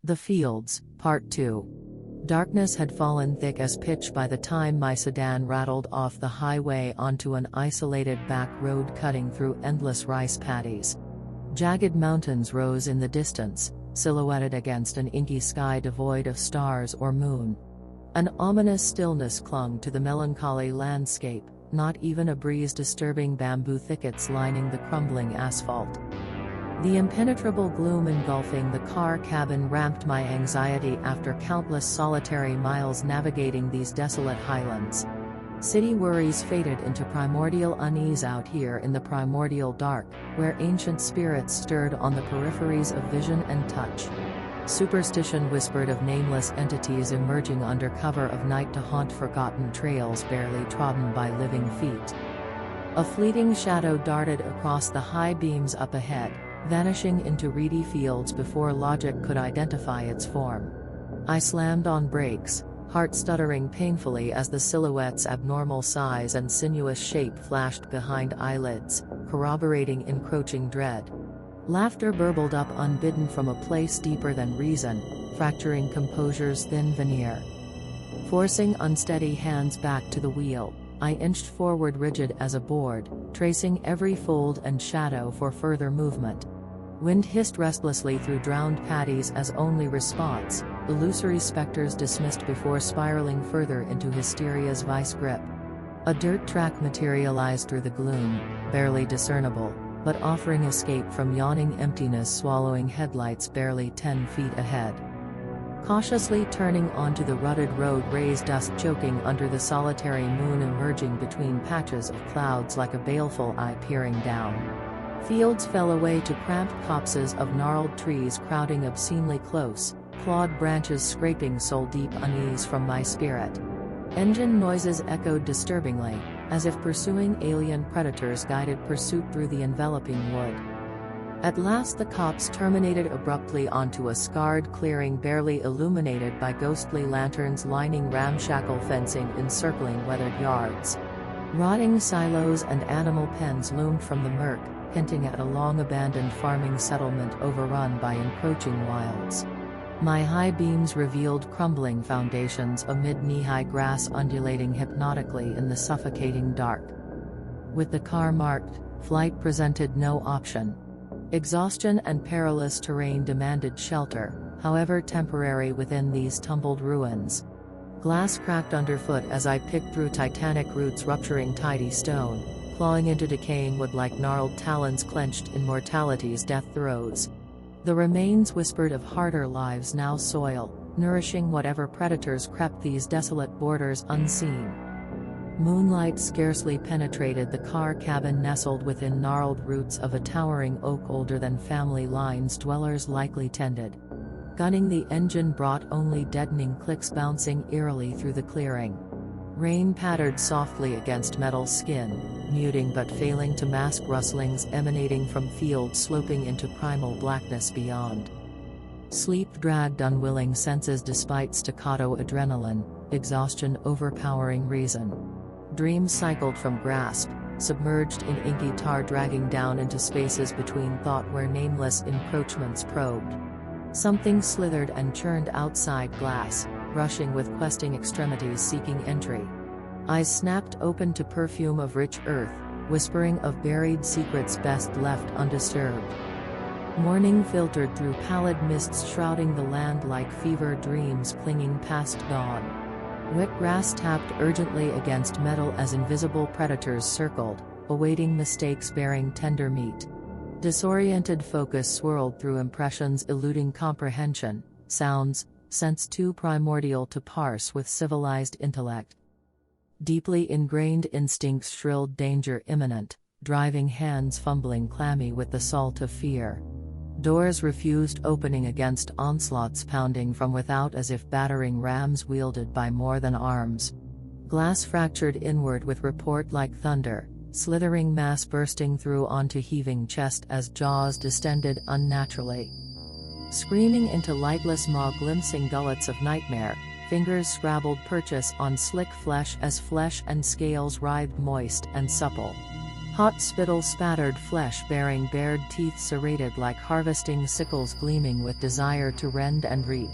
The Fields, Part 2. Darkness had fallen thick as pitch by the time my sedan rattled off the highway onto an isolated back road cutting through endless rice paddies. Jagged mountains rose in the distance, silhouetted against an inky sky devoid of stars or moon. An ominous stillness clung to the melancholy landscape, not even a breeze disturbing bamboo thickets lining the crumbling asphalt. The impenetrable gloom engulfing the car cabin ramped my anxiety after countless solitary miles navigating these desolate highlands. City worries faded into primordial unease out here in the primordial dark, where ancient spirits stirred on the peripheries of vision and touch. Superstition whispered of nameless entities emerging under cover of night to haunt forgotten trails barely trodden by living feet. A fleeting shadow darted across the high beams up ahead, vanishing into reedy fields before logic could identify its form. I slammed on brakes, heart stuttering painfully as the silhouette's abnormal size and sinuous shape flashed behind eyelids, corroborating encroaching dread. Laughter burbled up unbidden from a place deeper than reason, fracturing composure's thin veneer. Forcing unsteady hands back to the wheel, I inched forward rigid as a board, tracing every fold and shadow for further movement. Wind hissed restlessly through drowned paddies as only response, illusory specters dismissed before spiraling further into hysteria's vice grip. A dirt track materialized through the gloom, barely discernible, but offering escape from yawning emptiness swallowing headlights barely 10 feet ahead. Cautiously turning onto the rutted road raised dusk choking under the solitary moon emerging between patches of clouds like a baleful eye peering down. Fields fell away to cramped copses of gnarled trees crowding obscenely close, clawed branches scraping soul-deep unease from my spirit. Engine noises echoed disturbingly, as if pursuing alien predators guided pursuit through the enveloping wood. At last the copse terminated abruptly onto a scarred clearing barely illuminated by ghostly lanterns lining ramshackle fencing encircling weathered yards. Rotting silos and animal pens loomed from the murk, hinting at a long-abandoned farming settlement overrun by encroaching wilds. My high beams revealed crumbling foundations amid knee-high grass undulating hypnotically in the suffocating dark. With the car marked, flight presented no option. Exhaustion and perilous terrain demanded shelter, however temporary within these tumbled ruins. Glass cracked underfoot as I picked through titanic roots rupturing tidy stone, clawing into decaying wood like gnarled talons clenched in mortality's death throes. The remains whispered of harder lives now soil, nourishing whatever predators crept these desolate borders unseen. Moonlight scarcely penetrated the car cabin nestled within gnarled roots of a towering oak older than family lines dwellers likely tended. Gunning the engine brought only deadening clicks bouncing eerily through the clearing. Rain pattered softly against metal skin, muting but failing to mask rustlings emanating from fields sloping into primal blackness beyond. Sleep dragged unwilling senses despite staccato adrenaline, exhaustion overpowering reason. Dreams cycled from grasp, submerged in inky tar dragging down into spaces between thought where nameless encroachments probed. Something slithered and churned outside glass, rushing with questing extremities seeking entry. Eyes snapped open to perfume of rich earth, whispering of buried secrets best left undisturbed. Morning filtered through pallid mists shrouding the land like fever dreams clinging past dawn. Wet grass tapped urgently against metal as invisible predators circled, awaiting mistakes bearing tender meat. Disoriented focus swirled through impressions eluding comprehension, sounds, scents too primordial to parse with civilized intellect. Deeply ingrained instincts shrilled danger imminent, driving hands fumbling clammy with the salt of fear. Doors refused opening against onslaughts pounding from without as if battering rams wielded by more than arms. Glass fractured inward with report like thunder, slithering mass bursting through onto heaving chest as jaws distended unnaturally. Screaming into lightless maw glimpsing gullets of nightmare, fingers scrabbled purchase on slick flesh as flesh and scales writhed moist and supple. Hot spittle spattered flesh bearing bared teeth serrated like harvesting sickles gleaming with desire to rend and reap.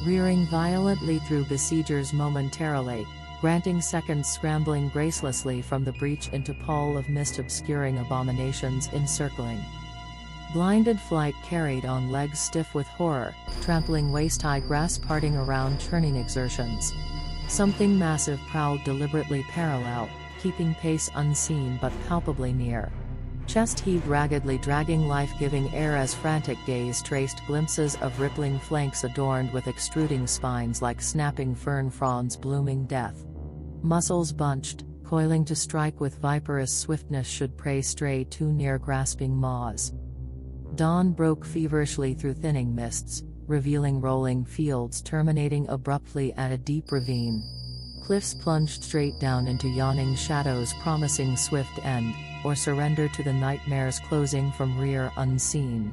Rearing violently through besiegers momentarily, granting seconds scrambling gracelessly from the breach into pall of mist obscuring abominations encircling. Blinded flight carried on legs stiff with horror, trampling waist-high grass parting around churning exertions. Something massive prowled deliberately parallel, keeping pace unseen but palpably near. Chest heaved raggedly dragging life-giving air as frantic gaze traced glimpses of rippling flanks adorned with extruding spines like snapping fern fronds blooming death. Muscles bunched, coiling to strike with viperous swiftness should prey stray too near grasping maws. Dawn broke feverishly through thinning mists, revealing rolling fields terminating abruptly at a deep ravine. Cliffs plunged straight down into yawning shadows promising swift end, or surrender to the nightmares closing from rear unseen.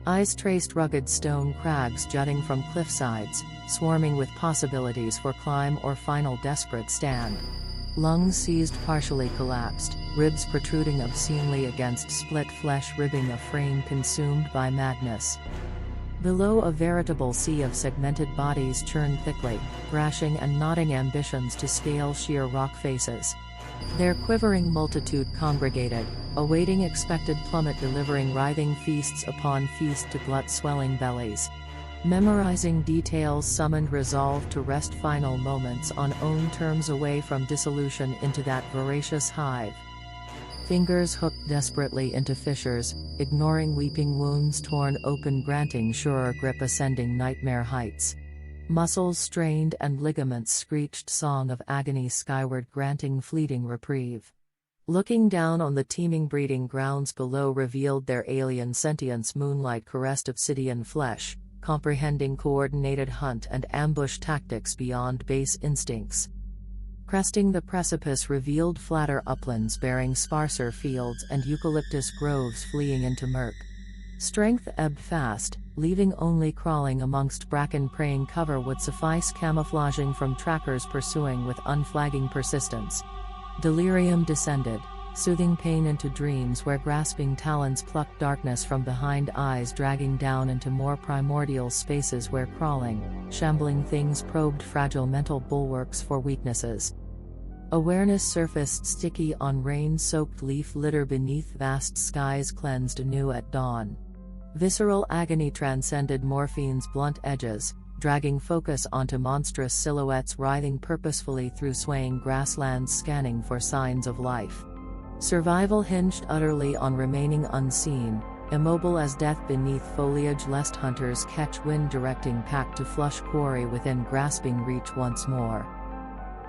Eyes traced rugged stone crags jutting from cliffsides, swarming with possibilities for climb or final desperate stand. Lungs seized partially collapsed, ribs protruding obscenely against split flesh ribbing a frame consumed by madness. Below a veritable sea of segmented bodies churned thickly, thrashing and knotting ambitions to scale sheer rock faces. Their quivering multitude congregated, awaiting expected plummet delivering writhing feasts upon feast to glut swelling bellies. Memorizing details summoned resolve to wrest final moments on own terms away from dissolution into that voracious hive. Fingers hooked desperately into fissures, ignoring weeping wounds torn open granting surer grip ascending nightmare heights. Muscles strained and ligaments screeched song of agony skyward granting fleeting reprieve. Looking down on the teeming breeding grounds below revealed their alien sentience moonlight caressed obsidian flesh, comprehending coordinated hunt and ambush tactics beyond base instincts. Cresting the precipice revealed flatter uplands bearing sparser fields and eucalyptus groves fleeing into murk. Strength ebbed fast, leaving only crawling amongst bracken praying cover would suffice camouflaging from trackers pursuing with unflagging persistence. Delirium descended, soothing pain into dreams where grasping talons plucked darkness from behind eyes dragging down into more primordial spaces where crawling, shambling things probed fragile mental bulwarks for weaknesses. Awareness surfaced sticky on rain-soaked leaf litter beneath vast skies cleansed anew at dawn. Visceral agony transcended morphine's blunt edges, dragging focus onto monstrous silhouettes writhing purposefully through swaying grasslands scanning for signs of life. Survival hinged utterly on remaining unseen, immobile as death beneath foliage lest hunters catch wind directing pack to flush quarry within grasping reach once more.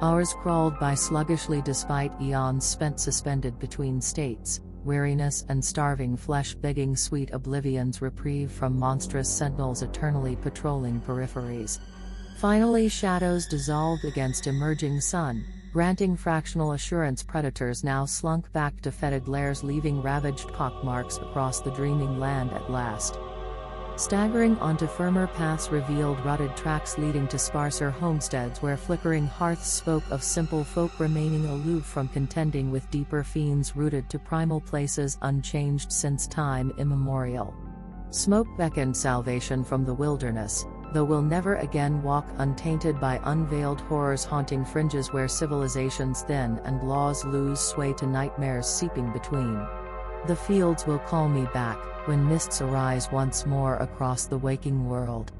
Hours crawled by sluggishly despite eons spent suspended between states, weariness and starving flesh begging sweet oblivion's reprieve from monstrous sentinels eternally patrolling peripheries. Finally shadows dissolved against emerging sun, granting fractional assurance predators now slunk back to fetid lairs leaving ravaged pockmarks across the dreaming land at last. Staggering onto firmer paths revealed rutted tracks leading to sparser homesteads where flickering hearths spoke of simple folk remaining aloof from contending with deeper fiends rooted to primal places unchanged since time immemorial. Smoke beckoned salvation from the wilderness, though we'll never again walk untainted by unveiled horrors haunting fringes where civilizations thin and laws lose sway to nightmares seeping between. The fields will call me back, when mists arise once more across the waking world.